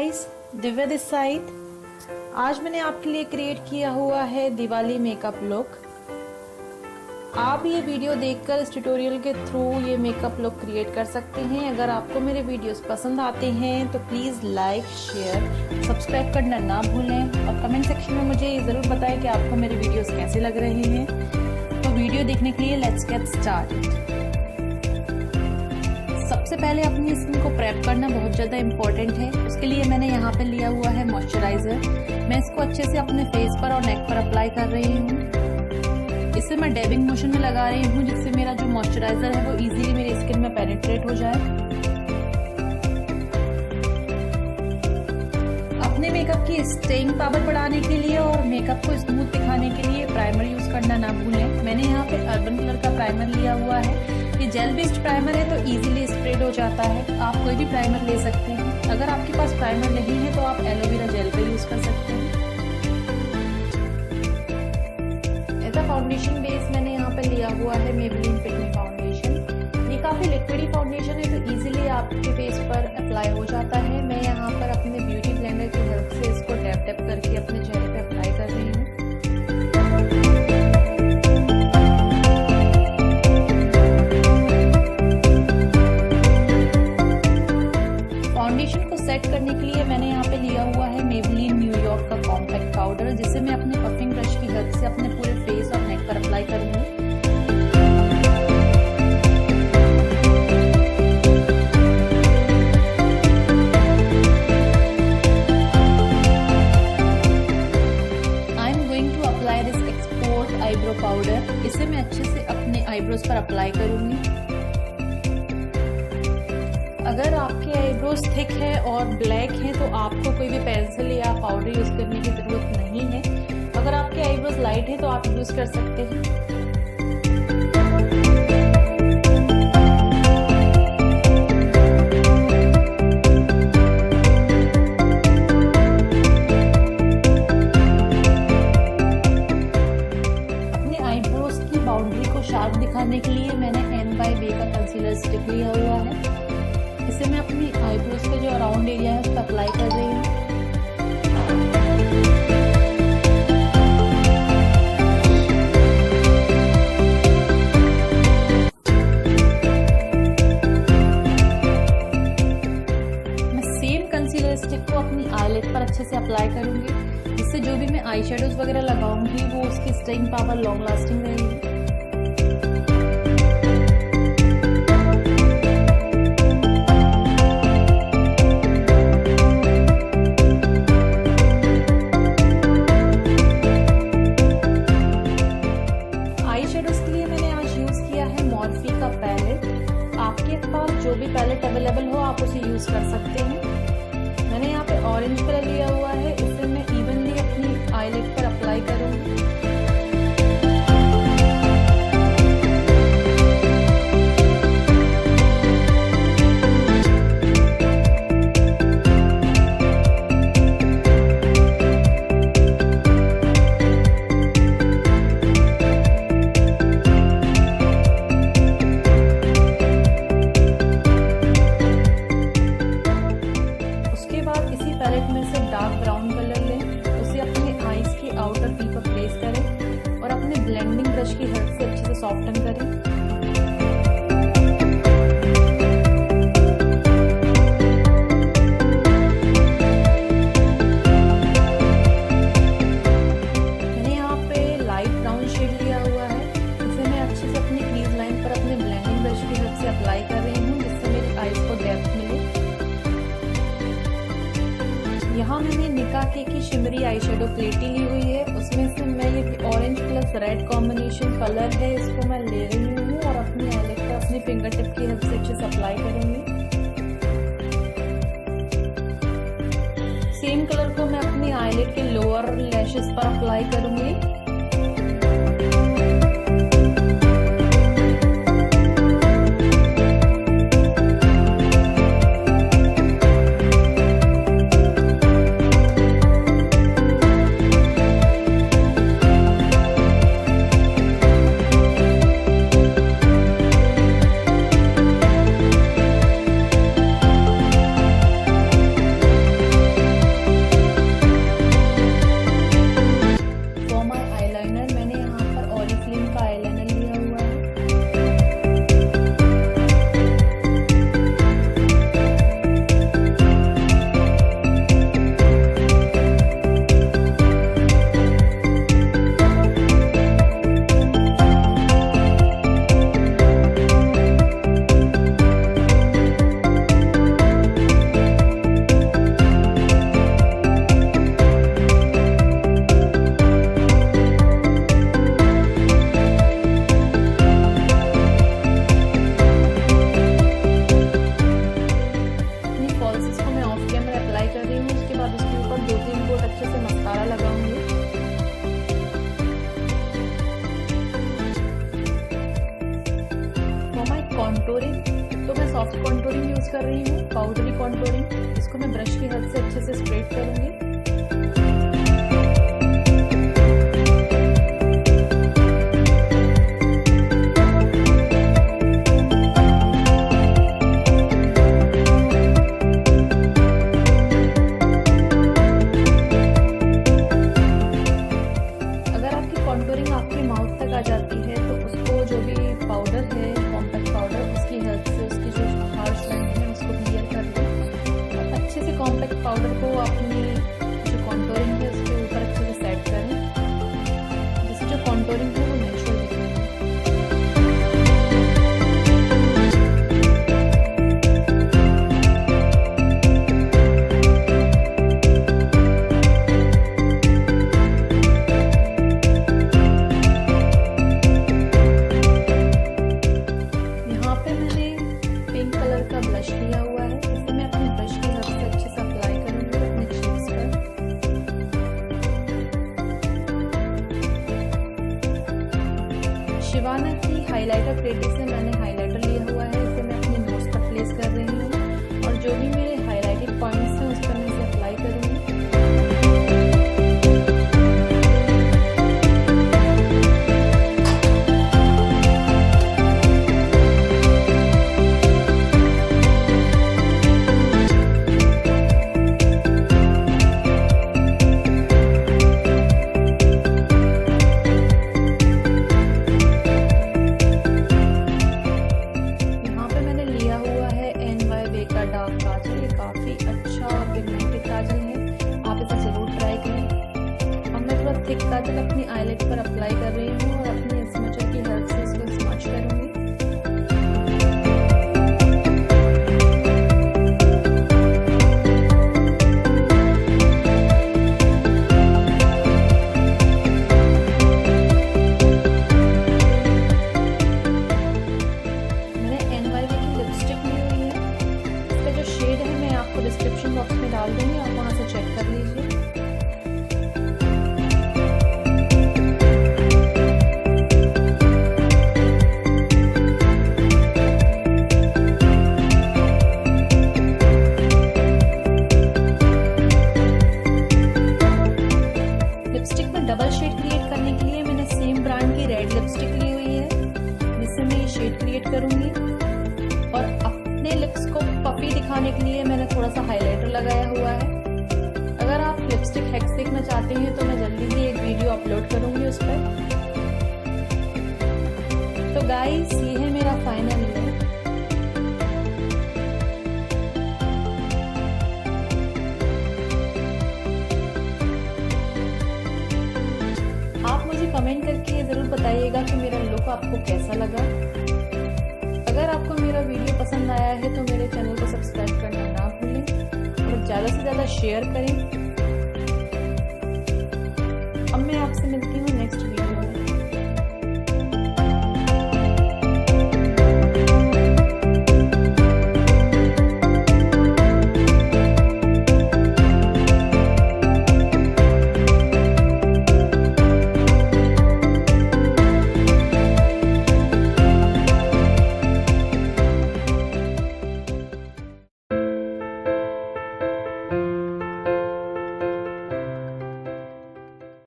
Guys, Divya this side. आज मैंने आपके लिए क्रिएट किया हुआ है दिवाली मेकअप लुक। आप ये वीडियो देखकर इस ट्यूटोरियल के थ्रू ये मेकअप लुक क्रिएट कर सकते हैं। अगर आपको मेरे वीडियोस पसंद आते हैं तो प्लीज़ लाइक, शेयर, सब्सक्राइब करना ना भूलें और कमेंट सेक्शन में मुझे ये ज़रूर बताएं कि आपको मेरे वीडियोस कैसे लग रहे हैं। तो वीडियो देखने के लिए लेट्स गेट स्टार्टेड। सबसे पहले अपनी स्किन को प्रेप करना बहुत ज़्यादा इम्पोर्टेंट है। उसके लिए मैंने यहाँ पे लिया हुआ है मॉइस्चराइज़र। मैं इसको अच्छे से अपने फेस पर और नेक पर अप्लाई कर रही हूँ। इसे मैं डैबिंग मोशन में लगा रही हूँ जिससे मेरा जो मॉइस्चराइज़र है वो इजीली मेरी स्किन में पेनिट्रेट हो जाए। अपने मेकअप की स्टेइंग पावर बढ़ाने के लिए और मेकअप को स्मूथ दिखाने के लिए प्राइमर यूज़ करना ना भूलें। मैंने यहाँ पे अर्बन कलर का प्राइमर लिया हुआ है। ये जेल बेस्ड प्राइमर है तो इजीली स्प्रेड हो जाता है। आप कोई भी प्राइमर ले सकते हैं। अगर आपके पास प्राइमर नहीं है तो आप एलोवेरा जेल का यूज़ कर सकते हैं। एज अ फाउंडेशन बेस मैंने यहाँ पे लिया हुआ है मेबेलिन फिट मी फाउंडेशन। ये काफ़ी लिक्विडी फाउंडेशन है तो इजीली आपके फेस पर अप्लाई हो जाता है। मैं यहाँ पर अपने ब्यूटी ब्लेंडर की हेल्प से इसको टैप टैप करके अपने चेहरे पे अप्लाई कर रही हूँ। फाउंडेशन को सेट करने के लिए मैंने यहाँ पे लिया हुआ है मेबेलिन न्यूयॉर्क का कॉम्पैक्ट पाउडर, जिसे मैं अपने पफिंग ब्रश की हेल्प से अपने पूरे फेस और नेक पर अप्लाई करूंगी। I am going to apply this export eyebrow powder. इसे मैं अच्छे से अपने आईब्रोज पर अप्लाई करूंगी। अगर आपके आईब्रोज थिक है और ब्लैक हैं तो आपको कोई भी पेंसिल या पाउडर यूज़ करने की ज़रूरत नहीं है। अगर आपके आईब्रोज लाइट है तो आप यूज़ कर सकते हैं। अपने आईब्रोज की बाउंड्री को शार्प दिखाने के लिए मैंने N by Way का कंसीलर स्टिक लिया हुआ है। इसे मैं अपनी आईब्रोज का जो अराउंड एरिया है उस पर अप्लाई कर रही हूँ। मैं सेम कंसीलर स्टिक को अपनी आईलिड पर अच्छे से अप्लाई करूंगी, जिससे जो भी मैं आई शेडोज वगैरह लगाऊंगी वो उसकी स्टेइंग पावर लॉन्ग लास्टिंग रहेगी। आपके पास जो भी पैलेट अवेलेबल हो आप उसे यूज़ कर सकते हैं। मैंने यहाँ पे ऑरेंज कलर लिया हुआ है। इसे मैं इवनली अपनी आईलिड पर अप्लाई करूँगी। पैलेट में से डार्क ब्राउन कलर लें, उसे अपने आईज की आउटर वी पर प्लेस करें और अपने ब्लेंडिंग ब्रश की हेल्प से अच्छे से सॉफ्टन करें। मैंने यहाँ पे लाइट ब्राउन शेड लिया हुआ है। इसे मैं अच्छे से अपनी क्रीज लाइन पर अपने ब्लेंडिंग ब्रश की हेल्प से अप्लाई कर रही हूँ, जिससे मेरी आईज को डेप्थ मिले। यहाँ मैंने निका के की शिमरी आई शेडो प्लेटी ली हुई है। उसमें से मैं ये orange plus red combination colour है, इसको मैं ले रही हूँ और अपनी आईलिड पर अपनी फिंगर टिप की हेल्प से अच्छे से अप्लाई करूँगी। सेम कलर को मैं अपनी आईलिड के लोअर लैशेस पर अप्लाई करूँगी। सॉफ्ट कॉन्टूरिंग यूज़ कर रही हूँ, पाउडरी कॉन्टूरिंग। इसको मैं ब्रश की हेल्प से अच्छे से स्प्रेड करूँगी। कॉन्टूरिंग आपके माउथ तक आ जाती है तो उसको जो भी पाउडर है, कॉम्पैक्ट पाउडर, उसकी हेल्प से उसकी जो हार्श लाइन है उसको क्लियर कर लें और अच्छे से कॉम्पैक्ट पाउडर को अपनी जो कॉन्टूरिंग है उसके ऊपर अच्छे से सेट करें, जिससे जो कॉन्टूरिंग है वो नेचुरल दिखे। ब्रश लिया हुआ है, इसे मैं अपने ब्रश की हेल्प से अच्छे से अप्लाई करूंगी अपने चीक्स पर। शिवाना की हाइलाइटर पेटी से मैंने हाइलाइटर लिया हुआ है, इसे मैं अपनी नोज पर प्लेस कर रही हूँ और जो भी मेरे हाइलाइटेड पॉइंट्स हैं उस पर मैं इसे अप्लाई करूंगी। डार्क काजल, ये काफ़ी अच्छा और पिगमेंटेड काजल है, आप इसे ज़रूर ट्राई करें। अब मैं थोड़ा थिक काजल अपनी आईलिड पर अप्लाई कर रही हूँ और अपनी स्मचर की हेल्प से इसको स्मच करूँगी। डिस्क्रिप्शन बॉक्स में डाल दूंगी, आप वहां से चेक कर लीजिए। लिपस्टिक में डबल शेड क्रिएट करने के लिए मैंने सेम ब्रांड की रेड लिपस्टिक ली हुई है, जिससे मैं ये शेड क्रिएट करूंगी और अपने लिप्स को पफी दिखाने के लिए मैंने थोड़ा सा हाइलाइटर लगाया हुआ है। अगर आप लिपस्टिक हैक्स देखना चाहते हैं तो मैं जल्दी ही एक वीडियो अपलोड करूंगी उस पर। तो गाइस, ये है मेरा फाइनल लुक। आप मुझे कमेंट करके ज़रूर बताइएगा कि मेरा लुक आपको कैसा लगा। अगर आपको मेरा वीडियो पसंद आया है तो मेरे चैनल को सब्सक्राइब करना ना भूलें और ज़्यादा से ज़्यादा शेयर करें। अब मैं आपसे मिलती हूँ